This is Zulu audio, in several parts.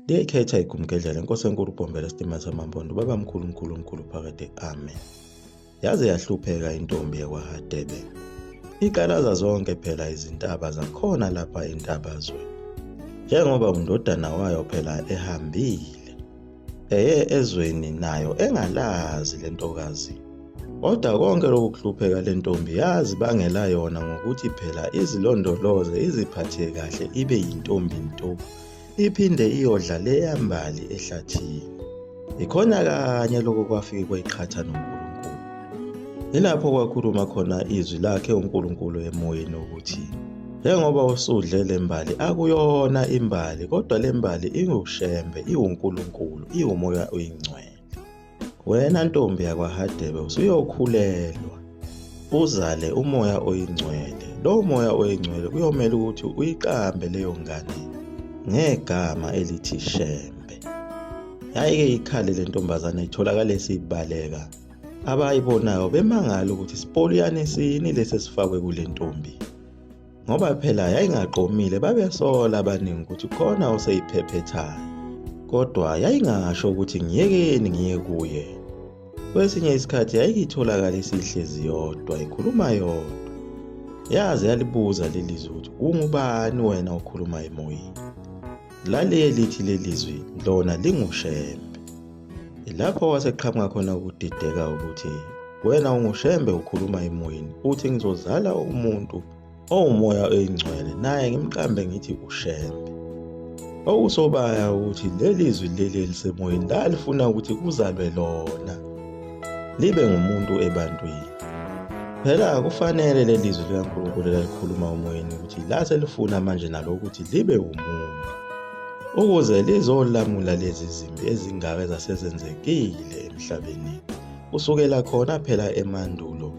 Liyayikhetha igumgedlela inkosi enkulu uBhombela Stima Samampondo baba mkhulu phakade amen. Yaze yahlupheka intombi yakwaHadebe. Iqalaza zonke phela izintaba zakhona lapha entabazweni. Njengoba undodana wayo phela ehambile eye ezweni nayo engalazi lentokazi. Kodwa konke lokuhlupheka lentombi yazi bangela yona ngokuthi phela izilondoloze iziphathe kahle ibe yintombi nto. Iphinde iyodla leyambali ehlathini. Ikhona kanye lokho kwafike kwayiqhatha noNkulunkulu. Ilapho kwakhuluma khona izwi lakhe uNkulunkulu emoyeni ukuthi njengoba usudle lembali akuyona imbali kodwa lembali ingushembe iwuNkulunkulu iwumoya oyingcwele. Wena ntombi yakwaHadebe usuyokhulelwa uzale umoya oyingcwele. Lo moya oyingcwele kuyomela ukuthi uyiqambe leyo ngane ngegama elithi Shembe. Yayike ikhale lentombazana itholakala sibaleka. Abayibonayo bemangala ukuthi sipoliyane sini lesesifakwe kule ntombi. Ngoba phela yayingaqomile babesola abaningi ukuthi khona oseyiphephethayo. Kodwa yayingasho ukuthi ngiyekeni ngiye kuye. Kwesinye isikhathi yayikitholakala isihlezi yodwa ikhuluma yodwa. Yaze yalibuza lelizwi ukuthi ungubani wena okhuluma emoyeni. Laliye lithi lelizwi lona lingushembe. Ilapho waseqhamuka khona ukudideka ukuthi wena ungushembe ukhuluma emoyeni uthi ngizozala umuntu owumoya oyingcwele naye ngimqambe ngithi ushembe. Okusobaya ukuthi lelizwi leli elisemoyeni lalifuna ukuthi kuzalwe lona libe ngumuntu ebantwini. Phela kufanele lelizwi likaNkulunkulu elikhuluma emoyeni ukuthi lase lifuna manje nalo ukuthi libe umuntu ukuze lizolamula lezi zimbi ezingaka ezasezenzekile emhlabeni. Kusukela khona phela emandulo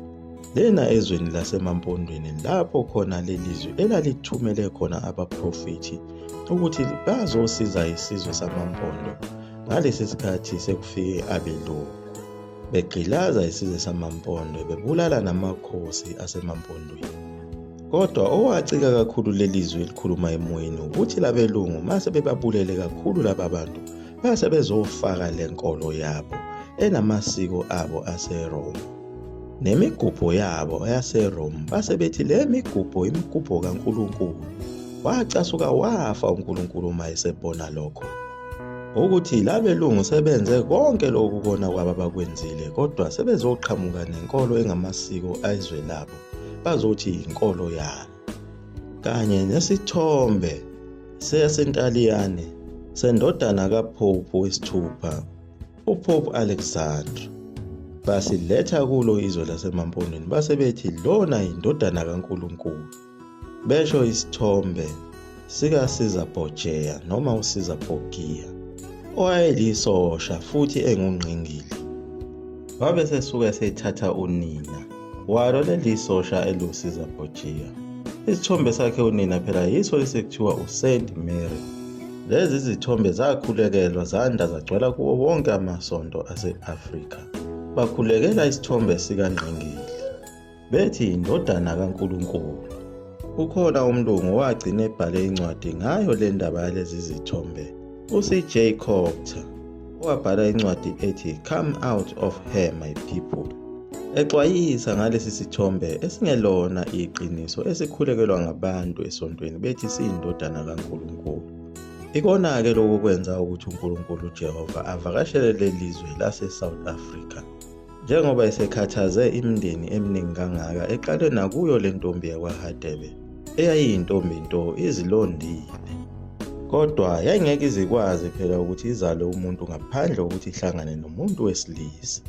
lena ezweni lasemampondweni lapho khona lelizwi elalithumele khona abaprofeti ukuthi bazosiza isizwe samampondo. Ngalesi sikhathi sekufike abelungu begqilaza isizwe samampondo bebulala namakhosi asemampondweni. Kodwa owacika kakhulu lelizwi elikhuluma emoyeni ukuthi labelungu mase bebabulele kakhulu laba bantu base bezofaka lenkolo yabo enamasiko abo aseRoma nemigubho yabo yaseRoma. Base bethi le migubho imigubho kaNkulunkulu. Wacasuka wafa uNkulunkulu mayesebona lokho ukuthi labelungu sebenze konke lokhu kona kwaba bakwenzile kodwa sebezoqhamuka nenkolo engamasiko ayizwe labo bazothi inkolo yabo. Kanye nesithombe seyasentaliyane sendodana kaPope wesithupha uPope Alexander basiletha kulo izwe lasemampondweni base bethi lona indodana kaNkulunkulu. Besho isithombe sikaCaesar Borgia noma uCaesar Borgia owayelisosha futhi engungqingili. Wabe sesuka sethatha unina walo lelisosha eluCaesar Borgia. Isithombe sakhe unina phela yiso esekuthiwa uSaint Mary. Lezi zithombe zakhulekelwa zanda zagcwala kuwo wonke amasonto ase-Afrika. Bakhulekela isithombe sikaNgqingili bethi indodana kaNkulunkulu. Ukhona umlungu wagcina ebhale incwadi ngayo le ndaba yalezi zithombe, uCJ Coulter, wabhala incwadi ethi Come Out of Her My People, exwayisa ngalesi sithombe esingelona iqiniso esikhulekelwa ngabantu esontweni bethi siyindodana kaNkulunkulu. Ikona-ke lokhu kwenza ukuthi uNkulunkulu Jehova avakashele lelizwe lase-South Africa. Njengoba esekhathaze imindeni eminingi kangaka eqale nakuyo le ntombi yakwaHadebe eyayiyintombi nto izilondile. Kodwa yayingeke izikwazi phela ukuthi izale umuntu ngaphandle kokuthi ihlangane nomuntu wesilisa.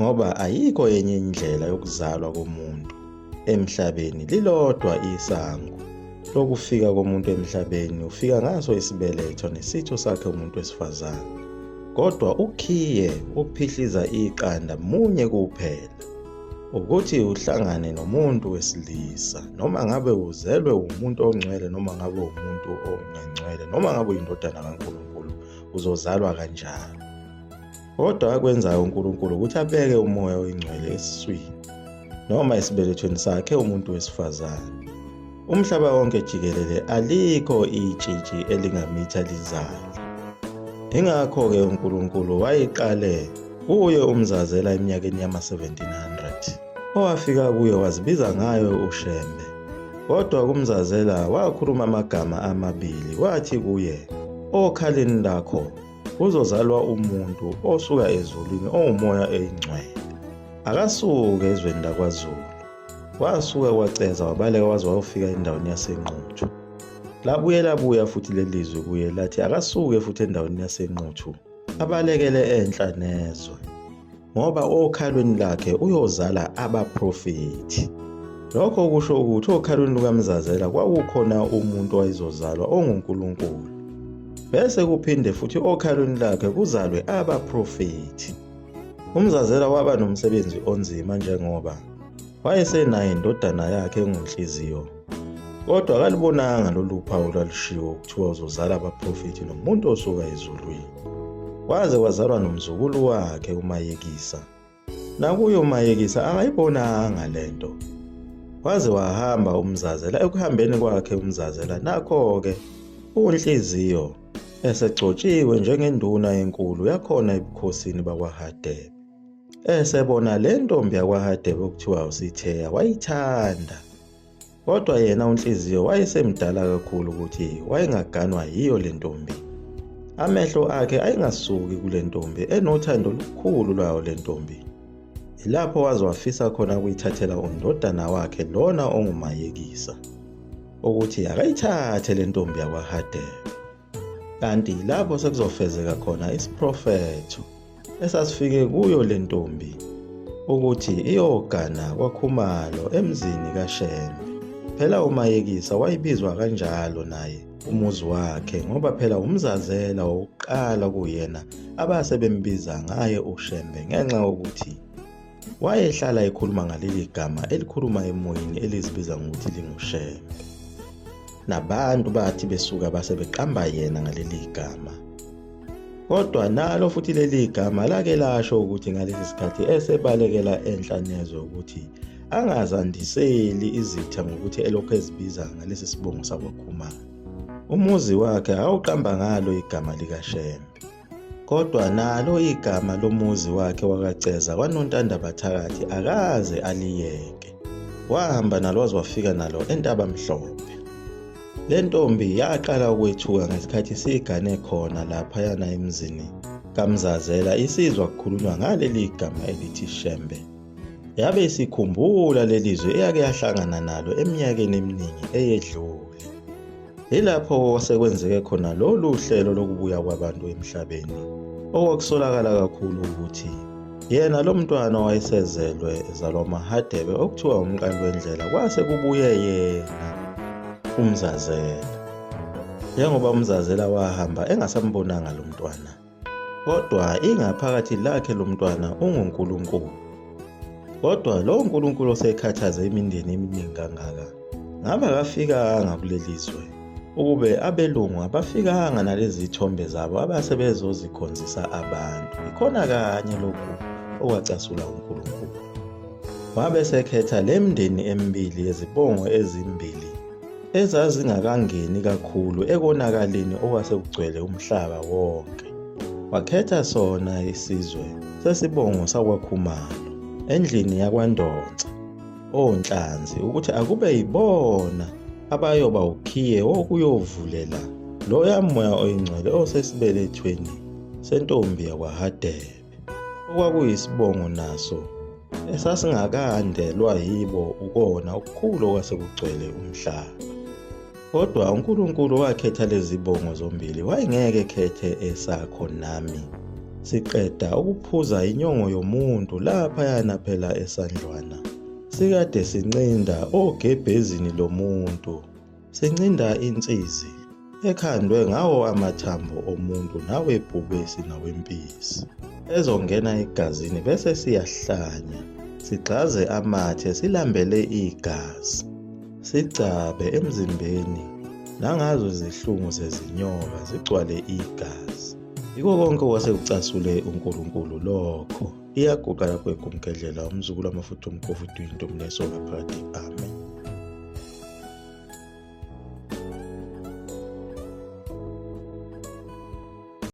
Ngoba ayikho enye indlela yokuzalwa komuntu emhlabeni lilodwa isango lokufika komuntu emhlabeni ufika ngaso isibeletho nesitho sakhe umuntu wesifazane. Kodwa ukhiye ukuphihliza iqanda munye kuphela ukuthi uhlangane nomuntu wesilisa, noma ngabe uzelwe umuntu ongcwele noma ngabe umuntu ongengcwele noma ngabe uyindodana kaNkulunkulu uzozalwa kanjalo. Kodwa akwenzayo uNkulunkulu ukuthi abeke umoya oyingcwele esiswini noma esibelethweni sakhe umuntu wesifazane. Umhlaba wonke jikelele alikho itshitshi elingamitha lizale. Ingakho-ke uNkulunkulu wayiqale kuye uMzazela eminyakeni yama-1700, owafika kuye wazibiza ngayo uShembe. Kodwa kuMzazela wakhuluma amagama amabili, wathi kuye, okhaleni lakho kuzozalwa umuntu osuka ezulwini owumoya eyingcwele, akasuke ezweni lakwaZulu. Wasuka kwaceza wabaleka waze wayofika endaweni yaseNquthu. Labuya futhi lelizwe kuye lathi akasuke futhi endaweni yaseNquthu, abalekele enhla nezwe, ngoba okhalweni lakhe uyozala abaprofethi. Lokho kusho ukuthi okhalweni lukaMzazela kwakukhona umuntu owayezozalwa onguNkulunkulu, bese kuphinde futhi okhalweni lakhe kuzalwe abaprofethi. UMzazela waba nomsebenzi onzima njengoba wayesenayo indodana yakhe engunhliziyo, kodwa akalibonanga lolu phawu olwalushiwo kuthiwa uzozala abaprofethi nomuntu osuka ezulwini. Waze wazalwa nomzukulu wakhe uMayekisa, nakuye uMayekisa akayibonanga lento. Waze wahamba uMzazela, ekuhambeni kwakhe uMzazela nakho-ke uNhliziyo esegcotshiwe njengenduna enkulu yakhona ebukhosini bakwaHadebe. Esebona le ntombi yakwaHadebe okuthiwa uSitheya wayithanda, kodwa yena uNhliziyo wayesemdala kakhulu ukuthi wayengaganwa yiyo le ntombi. Amehlo akhe ayengasuki kule ntombi, enothando lukhulu lwayo le ntombi. Ilapho waze wafisa khona ukuyithathela undodana wakhe lona onguMayekisa, ukuthi akayithathe le ntombi yakwaHadebe. Kanti lapho sekuzofezeka khona isiprofetho esasifike kuyo le ntombi, ukuthi iyogana kwaKhumalo emzini kaShembe. Phela uMayekisa wayibizwa kanjalo naye umuzi wakhe, ngoba phela uMzazela wokuqala kuyena abase bembiza ngaye uShembe, ngenxa yokuthi wayehlala ekhuluma ngaleli gama elikhuluma emoyeni elizibiza ngokuthi linguShembe. Nabantu bathi besuka base beqamba yena ngaleli gama. Kodwa nalo futhi leli gama lake lasho ukuthi ngalesi sikhathi esebalekela enhla nezwe ukuthi angazandiseli izitha ngokuthi elokhu ezibiza ngalesi sibongo sakwaKhumalo. Umuzi wakhe awuqamba ngalo igama likaShembe, kodwa nalo igama lomuzi wakhe wakaceza kwaNontandabathakathi akaze aliyeke. Wahamba nalo waze wafika nalo eNtabamhlophe. Le ntombi yaqala ukwethuka ngesikhathi sigane khona laphayana emzini kaMzazela isizwa kukhulunywa ngaleli gama elithi Shembe. Yabe isikhumbula lelizwe eyake yahlangana nalo eminyakeni eminingi eyedlule. Ilapho sekwenzeke khona lolu hlelo lokubuya kwabantu emhlabeni, okwakusolakala kakhulu ukuthi yena lo mntwana wayesezelwe ezalwa uMahadebe okuthiwa umqali wendlela, kwase kubuye yena uMzazela. Njengoba uMzazela wahamba engasambonanga lo mntwana, kodwa ingaphakathi lakhe lo mntwana unguNkulunkulu. Kodwa lo nkulunkulu osekhathaze imindeni eminingi kangaka, ngabe akafikanga kulelizwe ukube abelungu abafikanga nalezi zithombe zabo abasebezozikhonzisa abantu. Ikhona kanye lokhu okwacasula uNkulunkulu. Wabe sekhetha le mindeni emibili yezibongo ezimbili ezazingakangeni kakhulu ekonakaleni okwasekugcwele umhlaba wonke. Wakhetha sona isizwe sesibongo sakwaKhumalo endlini yakwaNdonsa oNhlanzi ukuthi akube yibona abayoba ukhiye wokuyovulela loya moya oyingcwele osesibelethweni sentombi yakwaHadebe, okwakuyisibongo naso esasingakandelwa yibo ukona okukhulu okwasekugcwele umhlaba. Kodwa uNkulunkulu wakhetha lezi zibongo zombili, wayengeke ekhethe esakho nami siqeda ukuphuza inyongo yomuntu laphayana phela esandlwana. Sikade sincinda ogebhezini lomuntu, sincinda insizi ekhandwe ngawo amathambo omuntu nawebhubesi nawempisi, ezongena egazini bese siyahlanya, sigxaze amathe silambele igazi, sigcabe emzimbeni nangazo izihlungu zezinyoka zigcwale igazi. Yiko konke okwasekucasule uNkulunkulu lokho. Iyaguqa lapho ekumkedlela umzukulu amafutha umkofu into umneso ngaphakathi. Amen.